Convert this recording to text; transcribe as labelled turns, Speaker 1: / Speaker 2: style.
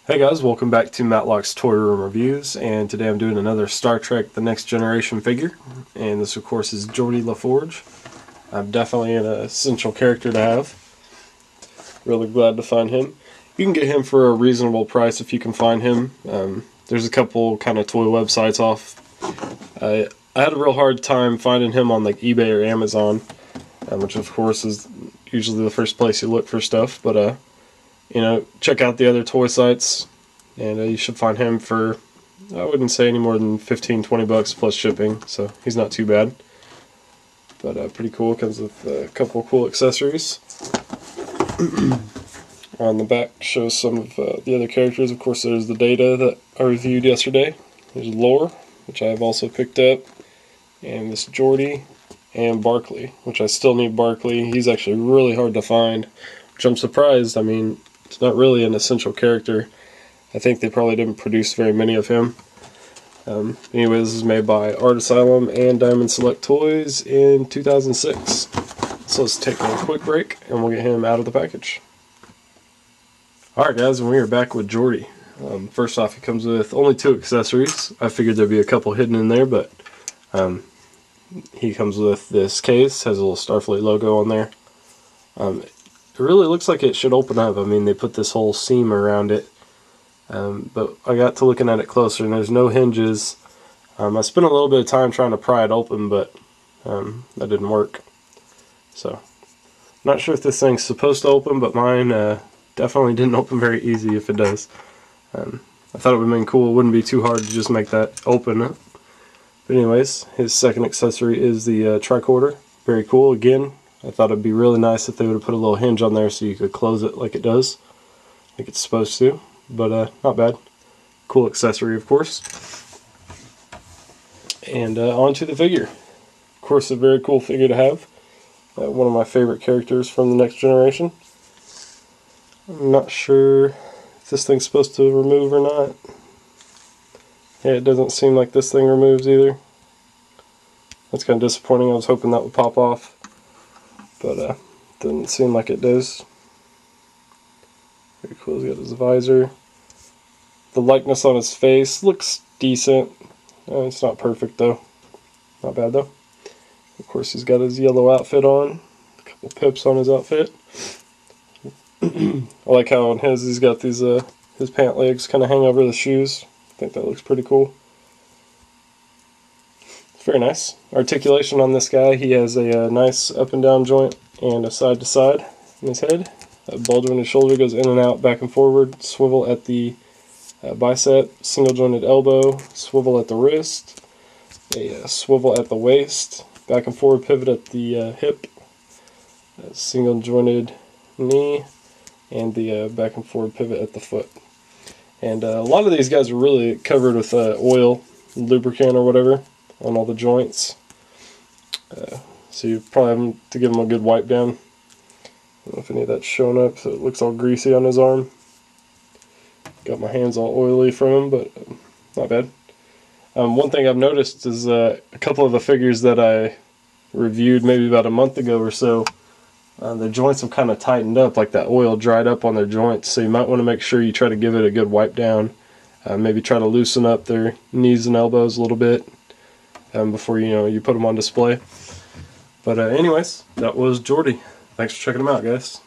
Speaker 1: Hey guys, welcome back to Matlock's Toy Room Reviews, and today I'm doing another Star Trek The Next Generation figure, and this of course is Geordi LaForge. I'm definitely an essential character to have. Really glad to find him. You can get him for a reasonable price if you can find him. There's a couple kind of toy websites off. I had a real hard time finding him on like eBay or Amazon, which of course is usually the first place you look for stuff, but check out the other toy sites, and you should find him for, I wouldn't say any more than 15-20 bucks plus shipping, so he's not too bad. But pretty cool, comes with a couple of cool accessories. On the back shows some of the other characters. Of course, there's the Data that I reviewed yesterday. There's Lore, which I have also picked up, and this Geordi, and Barkley, which I still need Barkley. He's actually really hard to find, which I'm surprised. I mean, it's not really an essential character. I think they probably didn't produce very many of him. Anyways, this is made by Art Asylum and Diamond Select Toys in 2006. So let's take a quick break and we'll get him out of the package. Alright guys, and we are back with Geordi. First off, he comes with only 2 accessories. I figured there'd be a couple hidden in there, but he comes with this case, has a little Starfleet logo on there. It really looks like it should open up. I mean, they put this whole seam around it. But I got to looking at it closer, and there's no hinges. I spent a little bit of time trying to pry it open, but that didn't work. So, not sure if this thing's supposed to open, but mine definitely didn't open very easy if it does. I thought it would have been cool. It wouldn't be too hard to just make that open. But anyways, his second accessory is the tricorder. Very cool. Again, I thought it'd be really nice if they would have put a little hinge on there so you could close it like it does, like it's supposed to, but not bad. Cool accessory, of course. And onto the figure. Of course, a very cool figure to have. One of my favorite characters from The Next Generation. I'm not sure if this thing's supposed to remove or not. Yeah, it doesn't seem like this thing removes either. That's kind of disappointing. I was hoping that would pop off, but doesn't seem like it does. Very cool. He's got his visor. The likeness on his face looks decent. It's not perfect though. Not bad though. Of course, he's got his yellow outfit on. A couple pips on his outfit. I like how on his he's got these his pant legs kind of hang over the shoes. I think that looks pretty cool. Very nice. Articulation on this guy. He has a nice up and down joint and a side to side in his head. A bulge on his shoulder goes in and out, back and forward. Swivel at the bicep. Single jointed elbow. Swivel at the wrist. A swivel at the waist. Back and forward pivot at the hip. Single jointed knee. And the back and forward pivot at the foot. And a lot of these guys are really covered with oil, lubricant or whatever, on all the joints. So you probably have to give them a good wipe down. I don't know if any of that's showing up, so it looks all greasy on his arm. Got my hands all oily from him, but not bad. One thing I've noticed is a couple of the figures that I reviewed maybe about a month ago or so, the joints have kind of tightened up, like that oil dried up on their joints, so you might want to make sure you try to give it a good wipe down. Maybe try to loosen up their knees and elbows a little bit before you put them on display. But anyways, that was Geordi. Thanks for checking them out, guys.